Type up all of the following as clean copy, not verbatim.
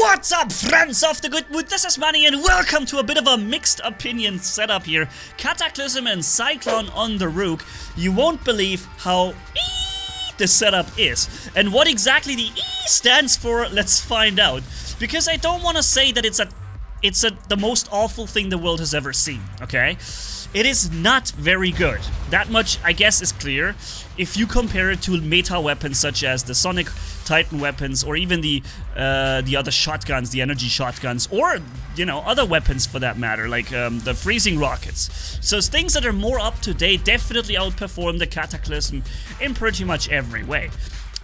What's up, friends of the good mood? This is Manni and welcome to a bit of a mixed opinion setup here. Cataclysm and Cyclone on the Rook. You won't believe how the setup is. And what exactly the E stands for, let's find out. Because I don't want to say that it's the most awful thing the world has ever seen, okay? It is not very good. That much, I guess, is clear. If you compare it to meta weapons such as the Sonic Titan weapons, or even the other shotguns, the energy shotguns, or, you know, other weapons for that matter, like the freezing rockets. So things that are more up to date definitely outperform the Cataclysm in pretty much every way.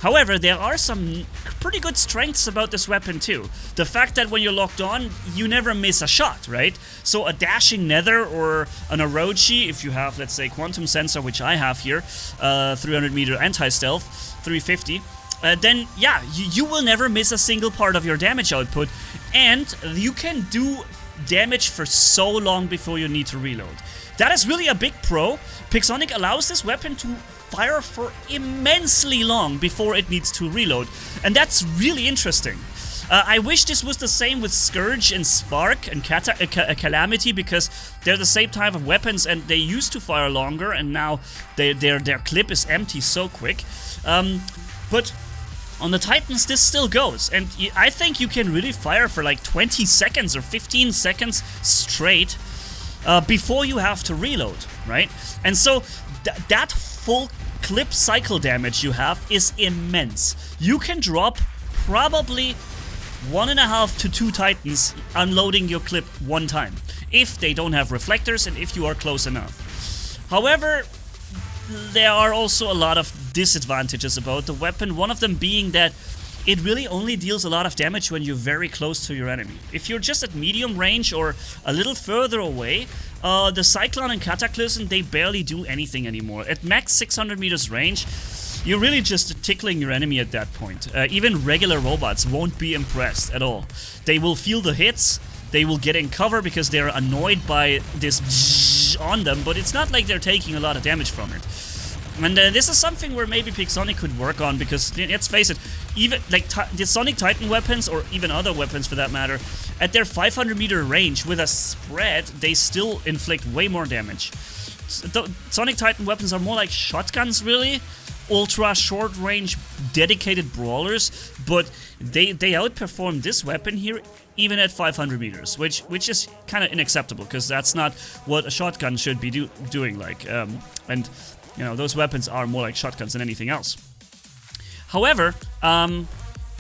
However, there are some pretty good strengths about this weapon too. The fact that when you're locked on, you never miss a shot, right? So a dashing nether or an Orochi, if you have, let's say, quantum sensor, which I have here, 300 meter anti-stealth, 350, then yeah, you will never miss a single part of your damage output, and you can do damage for so long before you need to reload. That is really a big pro. Pixonic allows this weapon to fire for immensely long before it needs to reload, and that's really interesting. I wish this was the same with Scourge and Spark and Calamity, because they're the same type of weapons and they used to fire longer, and now their clip is empty so quick. But on the Titans this still goes, and I think you can really fire for like 20 seconds or 15 seconds straight before you have to reload, right? And so that full clip cycle damage you have is immense. You can drop probably 1.5 to 2 Titans unloading your clip one time, if they don't have reflectors and if you are close enough. However, there are also a lot of disadvantages about the weapon, one of them being that it really only deals a lot of damage when you're very close to your enemy. If you're just at medium range or a little further away, the Cyclone and Cataclysm, they barely do anything anymore. At max 600 meters range, you're really just tickling your enemy at that point. Even regular robots won't be impressed at all. They will feel the hits, they will get in cover because they're annoyed by this on them, but it's not like they're taking a lot of damage from it. And this is something where maybe Pixonic could work on, because let's face it, even like the Sonic Titan weapons, or even other weapons for that matter, at their 500 meter range with a spread, they still inflict way more damage. So Sonic Titan weapons are more like shotguns, really, ultra short range dedicated brawlers, but they outperform this weapon here even at 500 meters, which is kind of unacceptable, because that's not what a shotgun should be doing. And you know, those weapons are more like shotguns than anything else. However,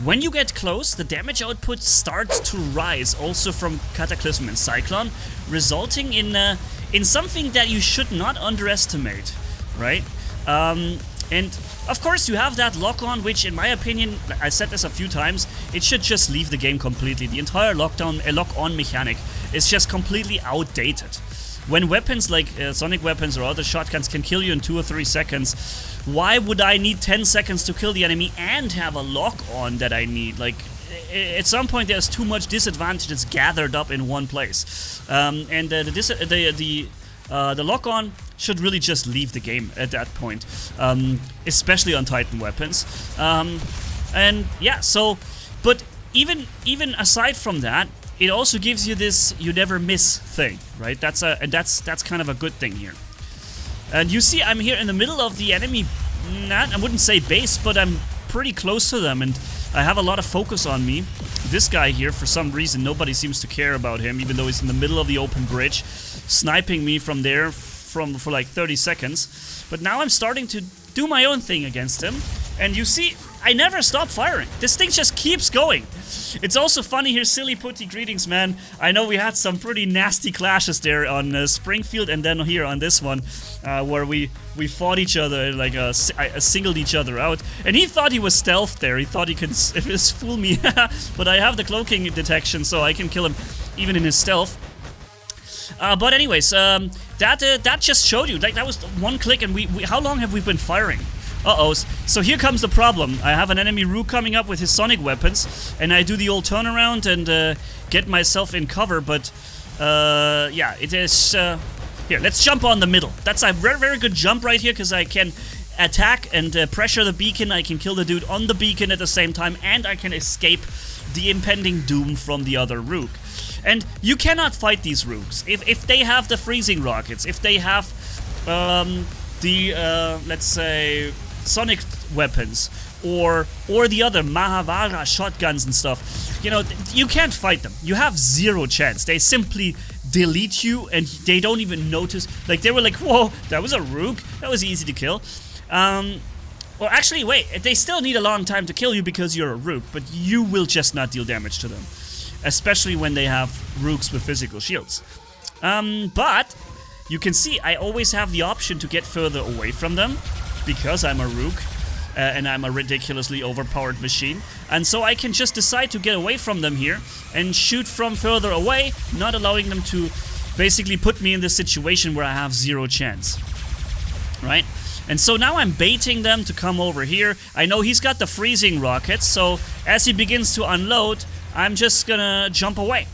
when you get close, the damage output starts to rise also from Cataclysm and Cyclone, resulting in something that you should not underestimate, right? And of course you have that lock-on, which in my opinion, I said this a few times, it should just leave the game completely. The entire lock-on mechanic is just completely outdated. When weapons like Sonic weapons or other shotguns can kill you in 2 or 3 seconds, why would I need 10 seconds to kill the enemy and have a lock-on that I need? Like, at some point there's too much disadvantages gathered up in one place. And the lock-on should really just leave the game at that point, especially on Titan weapons. And yeah, so, but even aside from that, it also gives you this you never miss thing, right? That's kind of a good thing here. And you see, I'm here in the middle of the enemy, I wouldn't say base, but I'm pretty close to them, and I have a lot of focus on me. This guy here, for some reason, nobody seems to care about him, even though he's in the middle of the open bridge, sniping me from there for like 30 seconds. But now I'm starting to do my own thing against him, and you see, I never stop firing. This thing just keeps going. It's also funny here, Silly Putty, greetings, man. I know we had some pretty nasty clashes there on Springfield, and then here on this one, where we fought each other, like singled each other out. And he thought he was stealth there. He thought he could just fool me. But I have the cloaking detection, so I can kill him even in his stealth. But anyways, that just showed you, like, that was one click, and how long have we been firing? Uh-oh, so here comes the problem. I have an enemy Rook coming up with his Sonic weapons, and I do the old turnaround and get myself in cover, but yeah, it is... here, let's jump on the middle. That's a very, very good jump right here, because I can attack and pressure the beacon. I can kill the dude on the beacon at the same time, and I can escape the impending doom from the other Rook. And you cannot fight these Rooks. If they have the freezing rockets, if they have let's say, sonic weapons, or the other Mahavara shotguns and stuff, you know, you can't fight them. You have zero chance. They simply delete you and they don't even notice. Like, they were like, whoa, that was a Rook, that was easy to kill. Well, actually, wait, they still need a long time to kill you because you're a Rook, but you will just not deal damage to them, especially when they have Rooks with physical shields. But you can see I always have the option to get further away from them because I'm a Rook and I'm a ridiculously overpowered machine, and so I can just decide to get away from them here and shoot from further away, not allowing them to basically put me in this situation where I have zero chance, right? And so now I'm baiting them to come over here. I know he's got the freezing rockets, so as he begins to unload, I'm just gonna jump away.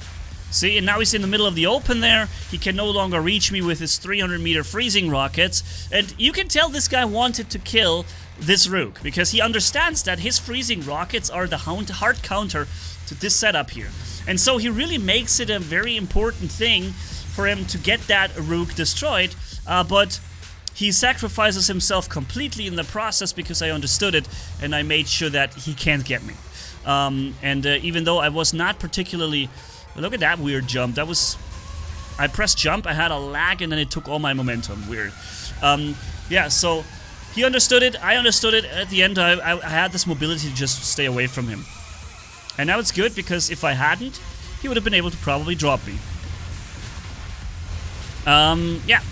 See, and now he's in the middle of the open there. He can no longer reach me with his 300-meter freezing rockets. And you can tell this guy wanted to kill this Rook because he understands that his freezing rockets are the hard counter to this setup here. And so he really makes it a very important thing for him to get that Rook destroyed, but he sacrifices himself completely in the process because I understood it and I made sure that he can't get me. Even though I was not particularly... Look at that weird jump. That was... I pressed jump, I had a lag, and then it took all my momentum. Weird. Yeah, so he understood it, I understood it. At the end, I had this mobility to just stay away from him. And now it's good because if I hadn't, he would have been able to probably drop me. Yeah.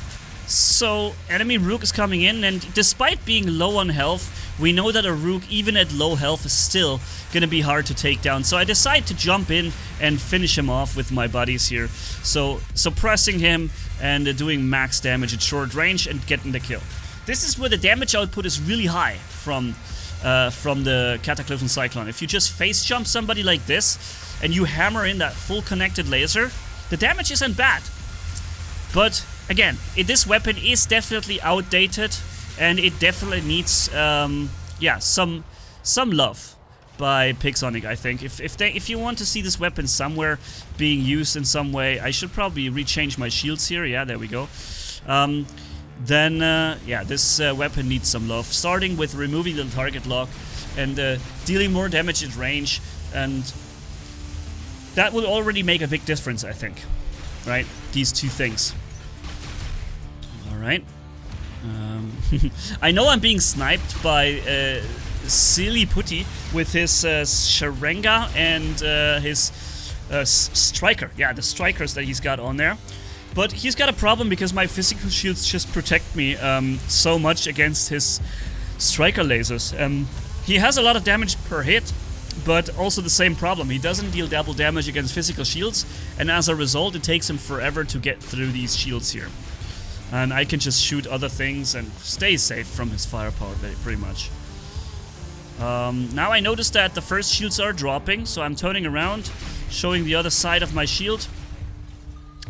So, enemy Rook is coming in, and despite being low on health, we know that a Rook, even at low health, is still gonna be hard to take down. So I decide to jump in and finish him off with my buddies here. So, suppressing him and doing max damage at short range and getting the kill. This is where the damage output is really high from the Cataclysm Cyclone. If you just face jump somebody like this, and you hammer in that full connected laser, the damage isn't bad. But again, this weapon is definitely outdated, and it definitely needs, yeah, some love by Pixonic. I think if you want to see this weapon somewhere being used in some way, I should probably rechange my shields here. Yeah, there we go. Yeah, this weapon needs some love. Starting with removing the target lock and dealing more damage at range, and that will already make a big difference, I think. Right, these two things. Alright. I know I'm being sniped by Silly Putty with his Sharenga and his Striker. Yeah, the Strikers that he's got on there. But he's got a problem because my physical shields just protect me so much against his Striker lasers. He has a lot of damage per hit, but also the same problem. He doesn't deal double damage against physical shields, and as a result, it takes him forever to get through these shields here. And I can just shoot other things and stay safe from his firepower, pretty much. Now I notice that the first shields are dropping, so I'm turning around, showing the other side of my shield.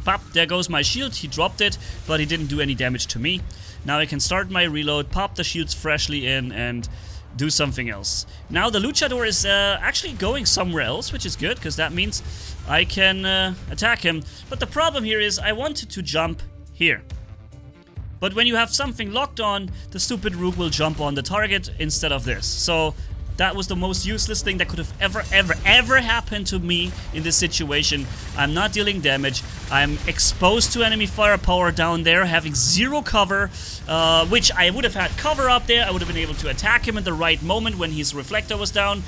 Pop, there goes my shield. He dropped it, but he didn't do any damage to me. Now I can start my reload, pop the shields freshly in, and do something else. Now the Luchador is actually going somewhere else, which is good, because that means I can attack him. But the problem here is I wanted to jump here. But when you have something locked on, the stupid Rook will jump on the target instead of this. So that was the most useless thing that could have ever happened to me in this situation. I'm not dealing damage. I'm exposed to enemy firepower down there, having zero cover, which I would have had cover up there. I would have been able to attack him at the right moment when his reflector was down.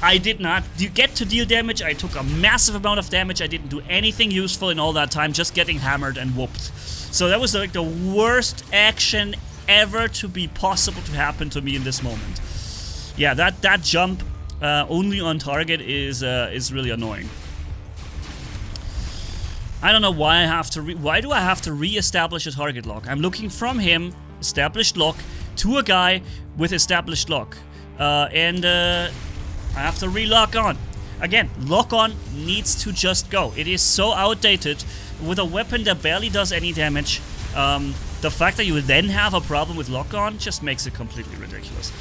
I did not get to deal damage. I took a massive amount of damage. I didn't do anything useful in all that time, just getting hammered and whooped. So that was like the worst action ever to be possible to happen to me in this moment. Yeah, that jump only on target is really annoying. I don't know why I have to. Why do I have to re-establish a target lock? I'm looking from him, established lock, to a guy with established lock, and I have to re-lock on. Again, lock on needs to just go. It is so outdated with a weapon that barely does any damage. The fact that you then have a problem with lock on just makes it completely ridiculous.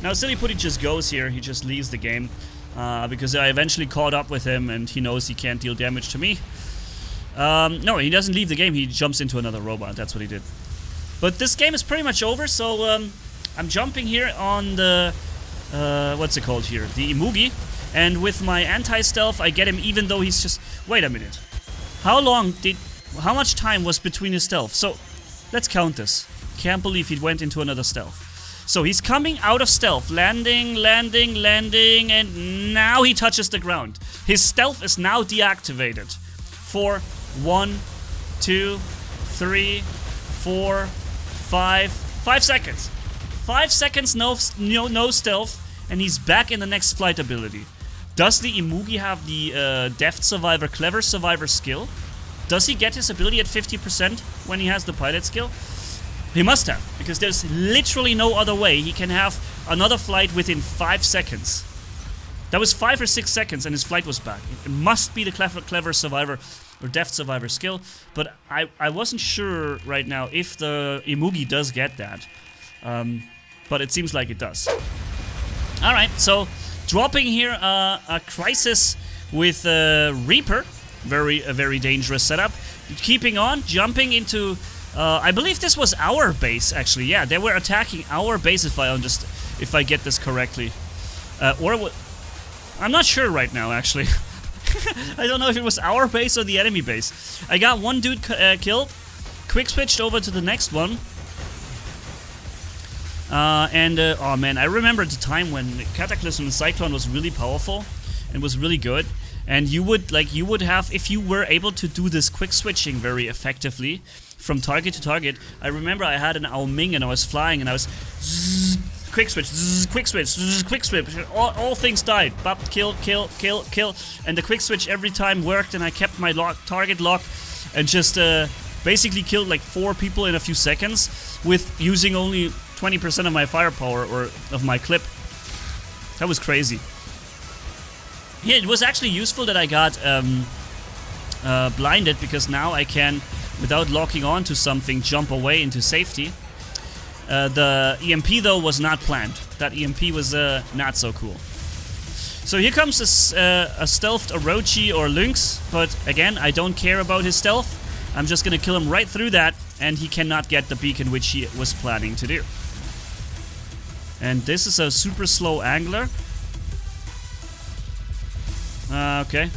Now Silly Putty just goes here, he just leaves the game. because I eventually caught up with him and he knows he can't deal damage to me. No, he doesn't leave the game, he jumps into another robot, that's what he did. But this game is pretty much over, so I'm jumping here on the, what's it called here, the Imugi. And with my anti-stealth, I get him even though he's just... Wait a minute. How much time was between his stealth? So, let's count this. Can't believe he went into another stealth. So he's coming out of stealth, landing, and now he touches the ground. His stealth is now deactivated. For 1, 2, 3, 4, 5 seconds. 5 seconds no stealth, and he's back in the next flight ability. Does the Imugi have the Deft Survivor, Clever Survivor skill? Does he get his ability at 50% when he has the pilot skill? He must have, because there's literally no other way he can have another flight within 5 seconds. That was 5 or 6 seconds and his flight was back. It must be the Clever Survivor or Deft Survivor skill, but I wasn't sure right now if the Imugi does get that. But it seems like it does. Alright, so dropping here a Crisis with Reaper. A very dangerous setup. Keeping on, jumping into... I believe this was our base, actually. Yeah, they were attacking our base if I get this correctly. I'm not sure right now, actually. I don't know if it was our base or the enemy base. I got one dude killed. Quick switched over to the next one. Oh man, I remember the time when Cataclysm and Cyclone was really powerful and was really good. And you would have, if you were able to do this quick switching very effectively from target to target. I remember I had an Ao Ming and I was flying and I was zzz, quick switch, zzz, quick switch, zzz, quick switch. All things died. Bop, kill. And the quick switch every time worked and I kept my target lock and just basically killed like 4 people in a few seconds with using only 20% of my firepower or of my clip. That was crazy. Yeah, it was actually useful that I got blinded, because now I can, without locking on to something, jump away into safety. The EMP though was not planned. That EMP was not so cool. So here comes a stealthed Orochi or Lynx, but again, I don't care about his stealth. I'm just gonna kill him right through that, and he cannot get the beacon which he was planning to do. And this is a super slow angler. Okay.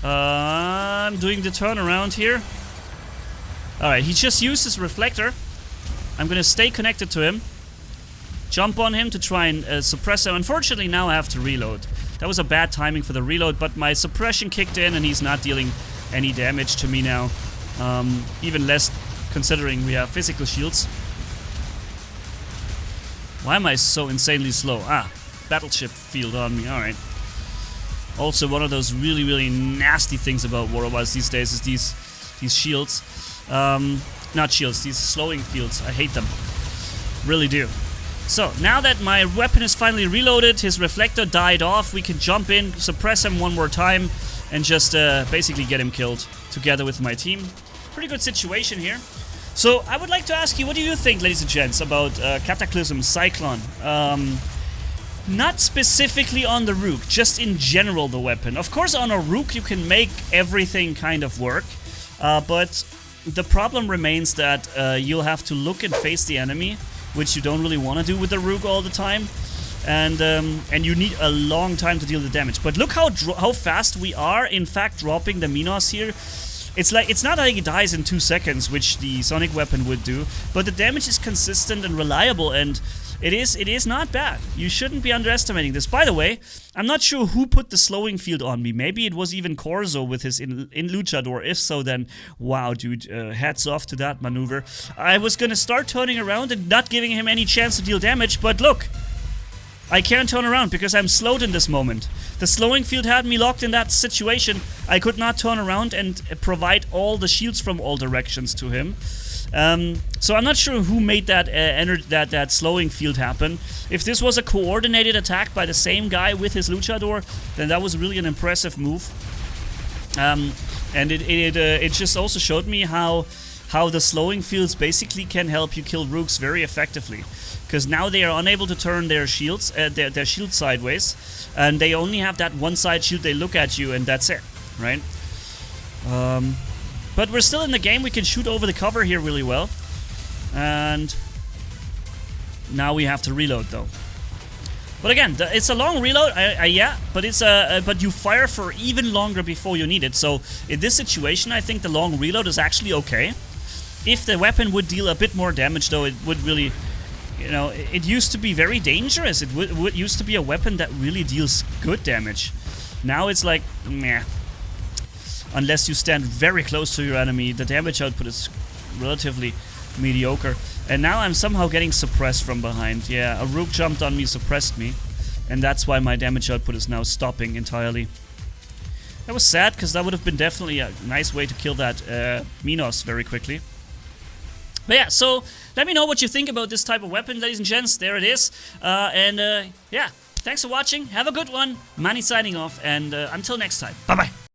I'm doing the turnaround here. Alright, he just used his reflector. I'm gonna stay connected to him. Jump on him to try and suppress him. Unfortunately, now I have to reload. That was a bad timing for the reload, but my suppression kicked in and he's not dealing any damage to me now. Even less considering we have physical shields. Why am I so insanely slow? Battleship field on me, alright. Also, one of those really nasty things about War Robots these days is these shields. Not shields, these slowing fields. I hate them. Really do. So, now that my weapon is finally reloaded, his reflector died off, we can jump in, suppress him one more time, and just basically get him killed together with my team. Pretty good situation here. So, I would like to ask you, what do you think, ladies and gents, about Cataclysm Cyclone? Not specifically on the Rook, just in general the weapon. Of course, on a Rook you can make everything kind of work, but the problem remains that you'll have to look and face the enemy, which you don't really want to do with the Rook all the time, and you need a long time to deal the damage. But look how fast we are, in fact, dropping the Minos here. It's not like it dies in 2 seconds, which the Sonic weapon would do, but the damage is consistent and reliable, and it is not bad. You shouldn't be underestimating this. By the way, I'm not sure who put the slowing field on me. Maybe it was even Corzo with his in Luchador. If so, then wow, dude, hats off to that maneuver. I was gonna start turning around and not giving him any chance to deal damage, but look, I can't turn around because I'm slowed in this moment. The slowing field had me locked in that situation. I could not turn around and provide all the shields from all directions to him. So I'm not sure who made that that slowing field happen. If this was a coordinated attack by the same guy with his Luchador, then that was really an impressive move. And it just also showed me how how the slowing fields basically can help you kill rooks very effectively. Because now they are unable to turn their shields, their shield sideways, and they only have that one side shield. They look at you, and that's it, right? But we're still in the game. We can shoot over the cover here really well, and now we have to reload though. But again, it's a long reload, yeah, but it's but you fire for even longer before you need it. So in this situation, I think the long reload is actually okay. If the weapon would deal a bit more damage, though, it would really, you know, it used to be very dangerous. It used to be a weapon that really deals good damage. Now it's like, meh. Unless you stand very close to your enemy, the damage output is relatively mediocre. And now I'm somehow getting suppressed from behind. Yeah, a rook jumped on me, suppressed me. And that's why my damage output is now stopping entirely. That was sad, because that would have been definitely a nice way to kill that Minos very quickly. But yeah, so let me know what you think about this type of weapon, ladies and gents. There it is. Yeah, thanks for watching. Have a good one. Manni signing off, and until next time. Bye-bye.